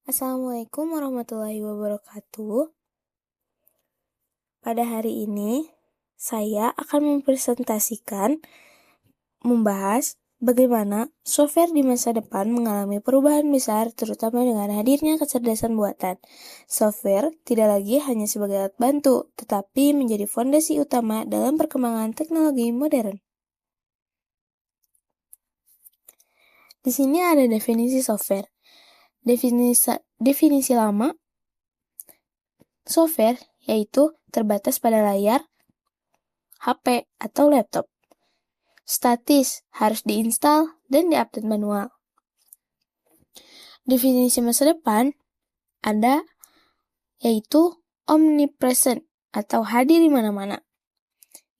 Assalamualaikum warahmatullahi wabarakatuh. Pada hari ini, saya akan membahas bagaimana software di masa depan mengalami perubahan besar, terutama dengan hadirnya kecerdasan buatan. Software tidak lagi hanya sebagai alat bantu, tetapi menjadi fondasi utama dalam perkembangan teknologi modern. Di sini ada definisi software. Definisi lama, software yaitu terbatas pada layar, HP, atau laptop. Statis, harus diinstal dan diupdate manual. Definisi masa depan ada yaitu omnipresent atau hadir di mana-mana.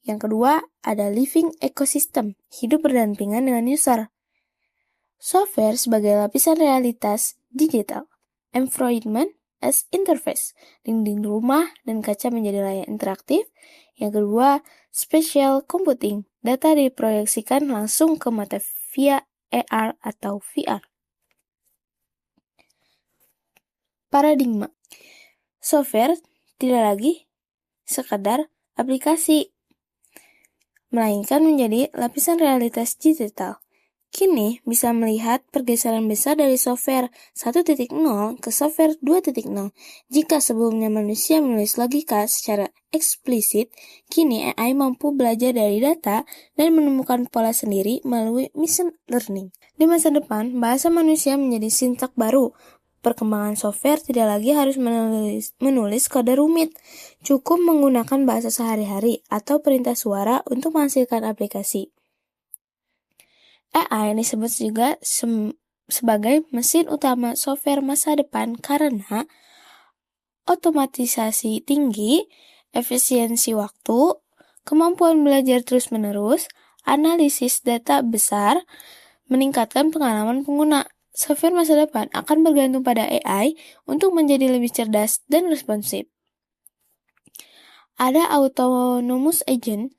Yang kedua ada living ecosystem, hidup berdampingan dengan user. Software sebagai lapisan realitas digital. Environment as interface, dinding rumah dan kaca menjadi layar interaktif. Yang kedua, spatial computing, data diproyeksikan langsung ke mata via AR atau VR. Paradigma, software tidak lagi sekadar aplikasi, melainkan menjadi lapisan realitas digital. Kini bisa melihat pergeseran besar dari software 1.0 ke software 2.0. Jika sebelumnya manusia menulis logika secara eksplisit, kini AI mampu belajar dari data dan menemukan pola sendiri melalui machine learning. Di masa depan, bahasa manusia menjadi sintak baru. Perkembangan software tidak lagi harus menulis kode rumit. Cukup menggunakan bahasa sehari-hari atau perintah suara untuk menghasilkan aplikasi. AI disebut juga sebagai mesin utama software masa depan karena otomatisasi tinggi, efisiensi waktu, kemampuan belajar terus-menerus, analisis data besar, meningkatkan pengalaman pengguna. Software masa depan akan bergantung pada AI untuk menjadi lebih cerdas dan responsif. Ada autonomous agent,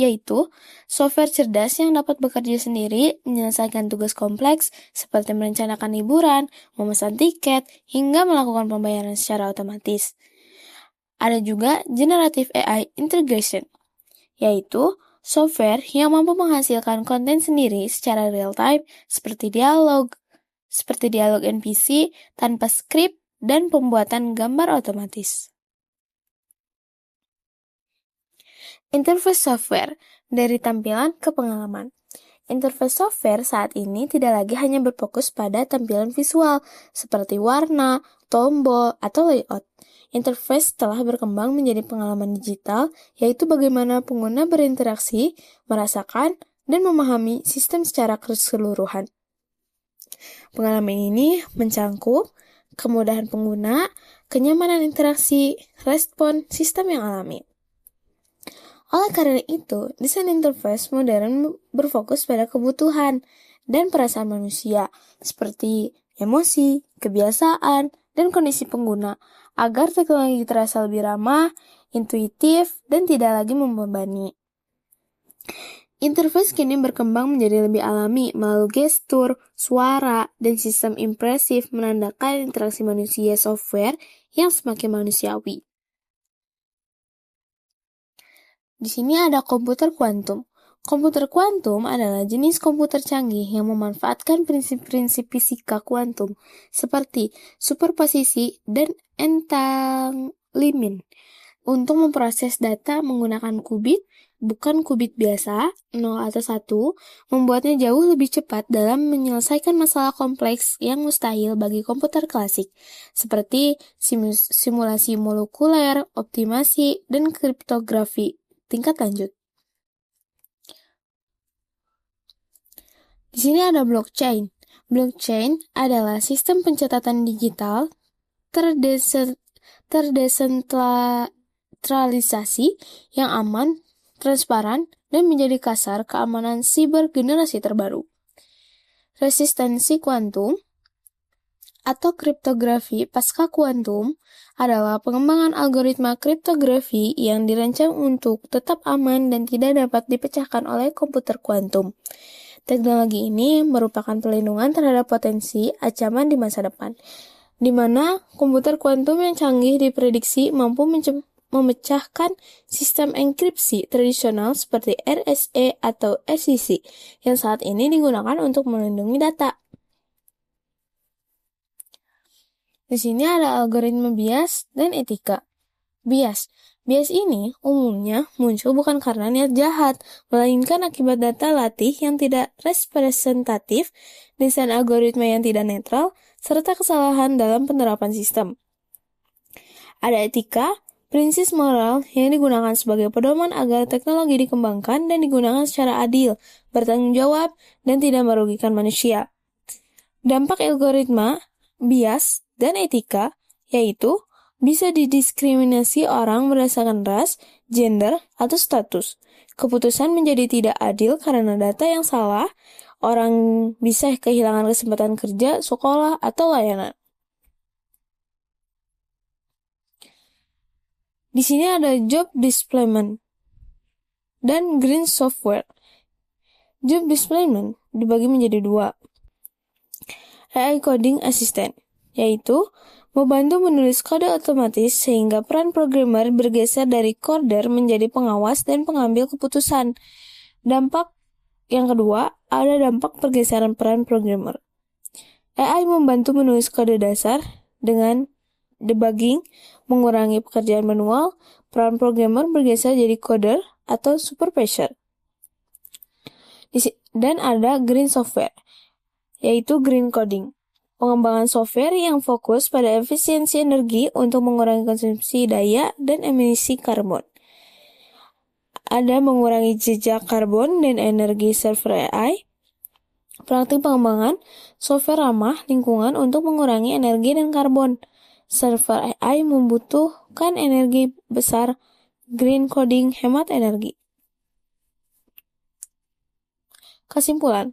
yaitu software cerdas yang dapat bekerja sendiri, menyelesaikan tugas kompleks seperti merencanakan liburan, memesan tiket, hingga melakukan pembayaran secara otomatis. Ada juga generative AI integration, yaitu software yang mampu menghasilkan konten sendiri secara real-time seperti dialog NPC tanpa skrip dan pembuatan gambar otomatis. Interface software, dari tampilan ke pengalaman. Interface software saat ini tidak lagi hanya berfokus pada tampilan visual, seperti warna, tombol, atau layout. Interface telah berkembang menjadi pengalaman digital, yaitu bagaimana pengguna berinteraksi, merasakan, dan memahami sistem secara keseluruhan. Pengalaman ini mencangkup kemudahan pengguna, kenyamanan interaksi, respon sistem yang alami. Oleh karena itu, desain interface modern berfokus pada kebutuhan dan perasaan manusia, seperti emosi, kebiasaan, dan kondisi pengguna, agar teknologi terasa lebih ramah, intuitif, dan tidak lagi membebani. Interface kini berkembang menjadi lebih alami melalui gestur, suara, dan sistem impresif menandakan interaksi manusia software yang semakin manusiawi. Di sini ada komputer kuantum. Komputer kuantum adalah jenis komputer canggih yang memanfaatkan prinsip-prinsip fisika kuantum seperti superposisi dan entanglement untuk memproses data menggunakan qubit, bukan qubit biasa, 0 atau 1, membuatnya jauh lebih cepat dalam menyelesaikan masalah kompleks yang mustahil bagi komputer klasik, seperti simulasi molekuler, optimasi, dan kriptografi tingkat lanjut. Di sini ada blockchain. Blockchain adalah sistem pencatatan digital terdesentralisasi yang aman, transparan, dan menjadi kasar keamanan siber generasi terbaru. Resistensi kuantum atau kriptografi pasca kuantum adalah pengembangan algoritma kriptografi yang dirancang untuk tetap aman dan tidak dapat dipecahkan oleh komputer kuantum. Teknologi ini merupakan perlindungan terhadap potensi ancaman di masa depan. di mana komputer kuantum yang canggih diprediksi mampu memecahkan sistem enkripsi tradisional seperti RSA atau SEC yang saat ini digunakan untuk melindungi data. Di sini ada algoritma bias dan etika. Bias ini umumnya muncul bukan karena niat jahat, melainkan akibat data latih yang tidak representatif, desain algoritma yang tidak netral, serta kesalahan dalam penerapan sistem. Ada etika, prinsip moral yang digunakan sebagai pedoman agar teknologi dikembangkan dan digunakan secara adil, bertanggung jawab, dan tidak merugikan manusia. Dampak algoritma, bias, dan etika, yaitu bisa didiskriminasi orang berdasarkan ras, gender, atau status. Keputusan menjadi tidak adil karena data yang salah, orang bisa kehilangan kesempatan kerja, sekolah, atau layanan. Di sini ada job displacement dan green software. Job displacement dibagi menjadi dua. AI coding assistant, yaitu membantu menulis kode otomatis sehingga peran programmer bergeser dari coder menjadi pengawas dan pengambil keputusan. Dampak yang kedua, ada dampak pergeseran peran programmer. AI membantu menulis kode dasar dengan debugging, mengurangi pekerjaan manual, peran programmer bergeser jadi coder atau supervisor. Dan ada green software, yaitu green coding. Pengembangan software yang fokus pada efisiensi energi untuk mengurangi konsumsi daya dan emisi karbon. Ada mengurangi jejak karbon dan energi server AI. Praktik pengembangan software ramah lingkungan untuk mengurangi energi dan karbon. Server AI membutuhkan energi besar. Green coding hemat energi. Kesimpulan,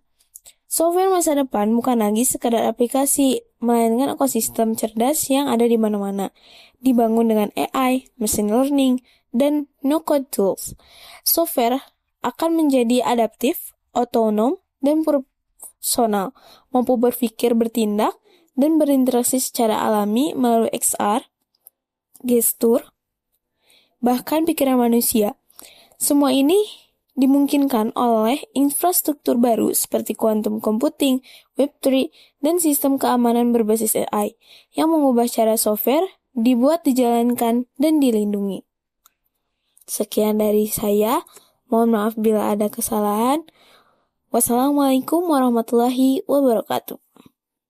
software masa depan bukan lagi sekadar aplikasi, melainkan ekosistem cerdas yang ada di mana-mana, dibangun dengan AI, machine learning, dan no-code tools. Software akan menjadi adaptif, otonom, dan personal, mampu berpikir, bertindak, dan berinteraksi secara alami melalui XR, gestur, bahkan pikiran manusia. Semua ini dimungkinkan oleh infrastruktur baru seperti quantum computing, Web3, dan sistem keamanan berbasis AI yang mengubah cara software dibuat, dijalankan, dan dilindungi. Sekian dari saya. Mohon maaf bila ada kesalahan. Wassalamualaikum warahmatullahi wabarakatuh.